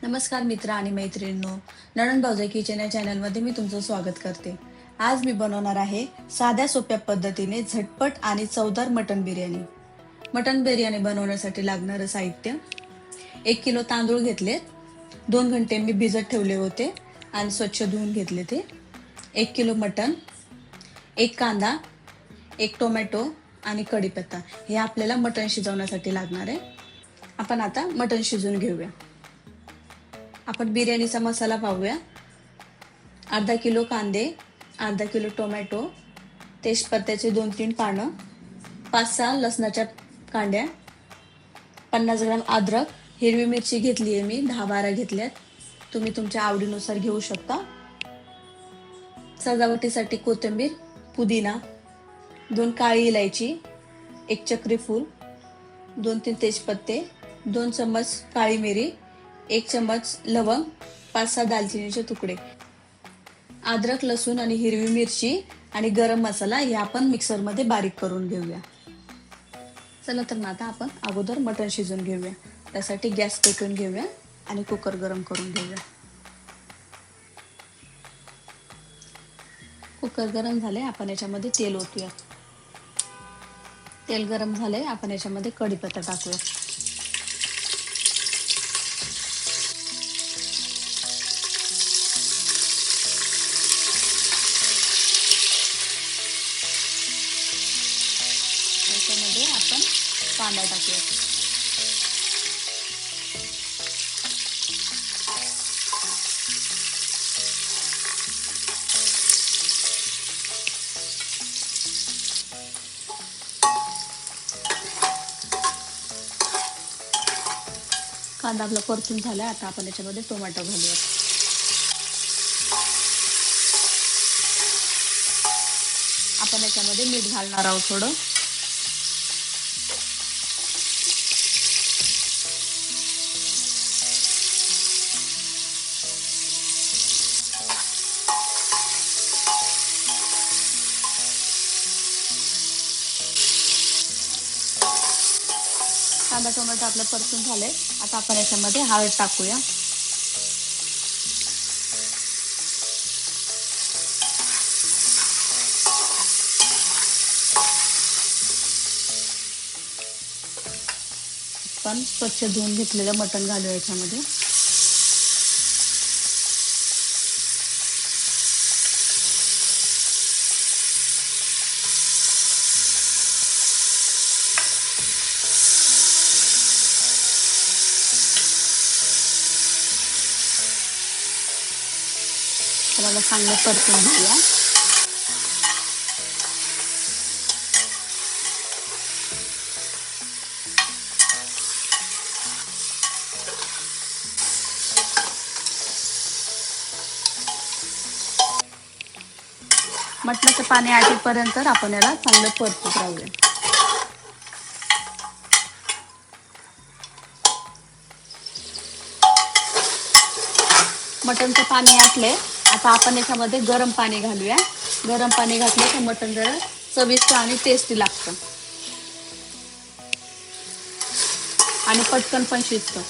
नमस्कार मित्र आणि मैत्रिणींनो, नणंद भाऊजाई किचन या चॅनलमध्ये मी तुमचं स्वागत करते. आज मी बनवणार आहे साध्या सोप्या पद्धतीने झटपट आणि चवदार मटण बिर्याणी. मटण बिर्याणी बनवण्यासाठी लागणारं साहित्य: 1 किलो तांदूळ घेतलेत, 2 घंटे मी भिजत ठेवले होते आणि स्वच्छ धुवून घेतले ते. 1 किलो मटण, 1 कांदा, 1 टोमॅटो आणि कढीपत्ता हे आपल्याला मटण शिजवण्यासाठी लागणार आहे. आपण आता मटण शिजवून घेऊया. आपण बिर्याणीचा मसाला पाहूया. अर्धा किलो कांदे, अर्धा किलो टोमॅटो, तेजपत्त्याचे 2-3 पानं, 5-6 लसणाच्या कांड्या, 50 ग्राम अद्रक, हिरवी मिरची घेतली आहे मी 10-12 घेतल्यात. तुम्ही तुमच्या आवडीनुसार घेऊ शकता. सजावटीसाठी कोथिंबीर, पुदिना, 2 काळी इलायची, 1 चक्री फूल, 2-3 तेजपत्ते, 2 चम्मच काळी मिरी, 1 चम्मच लवंग, 5-6 दालचिनीचे तुकडे. अद्रक, लसूण आणि हिरवी मिरची आणि गरम मसाला हे आपण मिक्सरमध्ये बारीक करून घेऊया. चला तर मग आता आपण अगोदर मटण शिजवून घेऊया. त्यासाठी गॅस पेटवून घेऊया आणि कुकर गरम करून घेऊया. कुकर गरम झाले, आपण याच्यामध्ये तेल ओतूया. तेल गरम झाले, आपण याच्यामध्ये कढीपत्ता टाकूया. त्याच्यामध्ये आपण कांदा टाकूया. कांदा आपला परतून झाला, आता आपण याच्यामध्ये टोमॅटो घालूया. आपण याच्यामध्ये मीठ घालणार आहोत थोडं. कांदा टोमॅटो आपलं परतून झाले, आता आपण याच्यामध्ये हळद टाकूया. आपण स्वच्छ धुवून घेतलेलं मटण घालूया याच्यामध्ये. त्याला चांगलं परतून घेऊया. मटणाचं पाणी आटेपर्यंत आपण याला चांगलं परतून राहूया. मटणचं पाणी आटले, आता आपण याच्यामध्ये गरम पाणी घालूया. गरम पाणी घातलं तर मटण जरा चविष्ट आणि टेस्टी लागतं आणि पटकन पण शिजतं.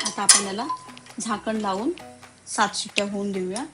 आता आपण याला झाकण लावून 7 शिट्ट्या होऊन देऊया.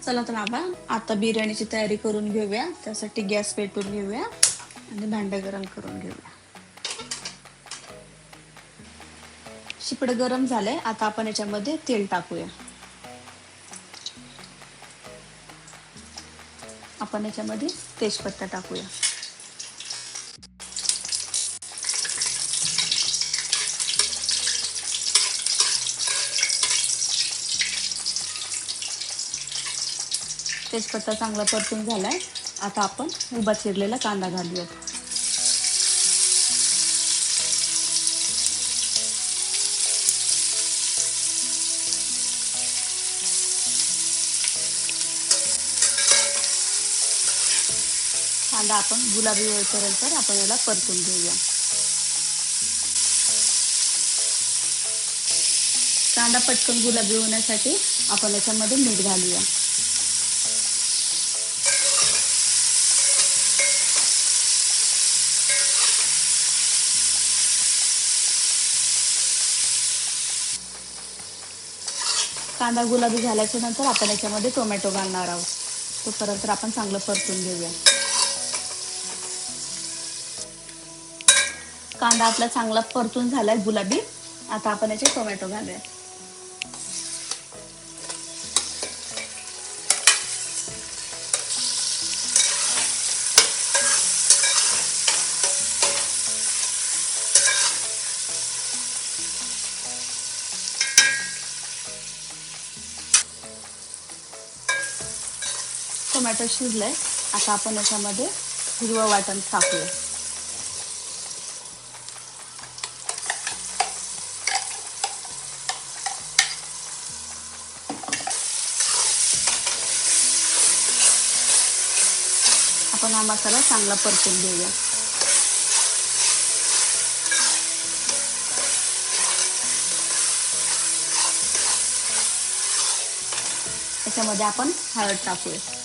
चला तर आपण आता बिर्याणीची तयारी करून घेऊया. त्यासाठी गॅस पेटवून घेऊया आणि भांडं गरम करून घेऊया. शिपड गरम झालंय, आता आपण याच्यामध्ये तेल टाकूया. आपण याच्यामध्ये तेजपत्ता टाकूया. तेजपत्ता चांगला परतून झालाय. आता आपण उभा चिरलेला कांदा घालूया. कांदा आपण गुलाबी होईपर्यंत आपण याला परतून घेऊया. कांदा पटकन गुलाबी होण्यासाठी आपण याच्यामध्ये मीठ घालूया. कांदा गुलाबी झाल्याच्या नंतर आपण याच्यामध्ये टोमॅटो घालणार आहोत. तोपर्यंत आपण चांगलं परतून घेऊया. कांदा आपला चांगला परतून झालाय गुलाबी. आता आपण याचे टोमॅटो घालूया. टोमॅटो शिजलाय. आता आपण याच्यामध्ये हिरवं वाटण टाकूया. आपण हा मसाला चांगला परतून घेऊया. त्याच्यामध्ये आपण हळद टाकूया.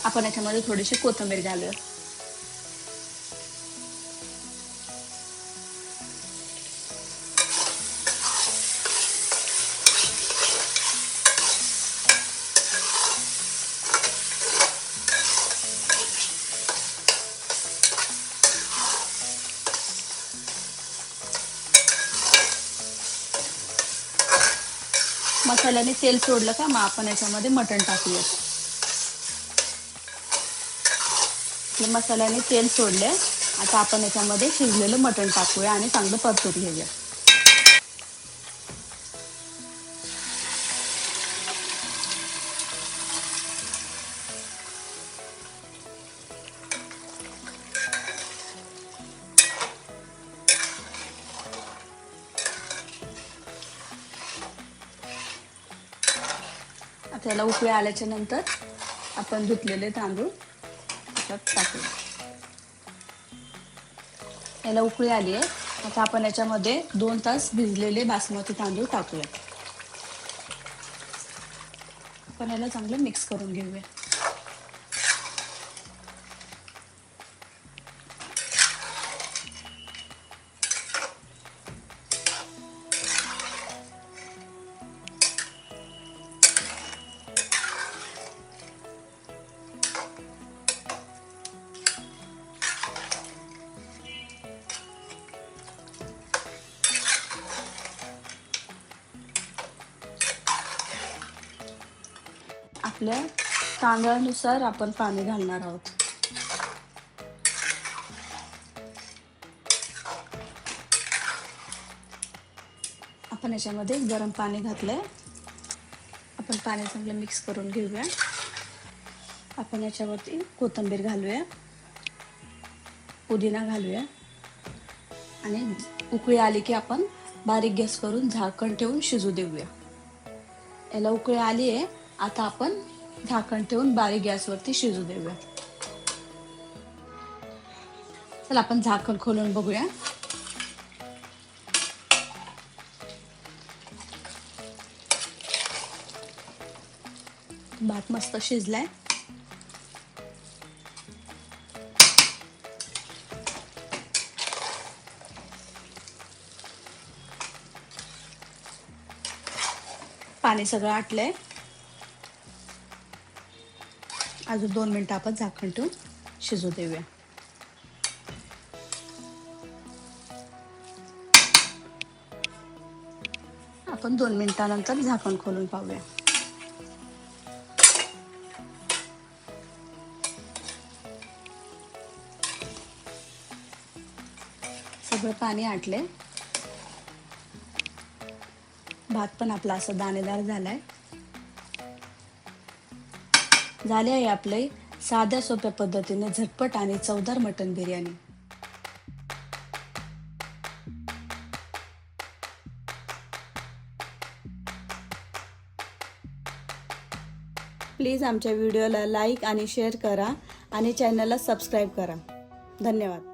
आपण याच्यामध्ये थोडीशी कोथिंबीर घालूया. मसाल्याने तेल सोडलं का मग आपण याच्यामध्ये मटण टाकूया. मसाल्याने तेल सोडले. आता आपण याच्यामध्ये शिजलेलं मटण टाकूया आणि चांगलं परतून घेऊया. आता याला उकळी आल्याच्या नंतर आपण धुतलेले तांदूळ टाकूया. याला उकळी आली आहे. आता आपण याच्यामध्ये 2 तास भिजलेले बासमती तांदूळ टाकूया. आपण याला चांगलं मिक्स करून घेऊया. आपल्या तांदळानुसार आपण पाणी घालणार आहोत. आपण याच्यामध्ये गरम पाणी घातलंय. आपण पाणी चांगलं मिक्स करून घेऊया. आपण याच्यावरती कोथिंबीर घालूया, पुदिना घालूया आणि उकळी आली की आपण बारीक गॅस करून झाकण ठेवून शिजू देऊया. याला उकळी आली आहे. आता आपण झाकण ठेवून बारीक गॅसवरती शिजू देऊया. चला आपण झाकण खोलून बघूया. भात मस्त शिजलाय. पाणी सगळं आटलंय. अजून 2 मिनिटं आपण झाकण ठेवून शिजू देऊया. आपण 2 मिनिटानंतर झाकण खोलून पाहूया. सगळं पाणी आटले. भात पण आपला असा दाणेदार झालाय. झाले आहे आपले साध्या सोप्या पद्धतीने झटपट आणि चवदार मटण बिर्याणी. प्लीज आमच्या व्हिडिओला लाईक आणि शेअर करा आणि चॅनलला सबस्क्राईब करा. धन्यवाद.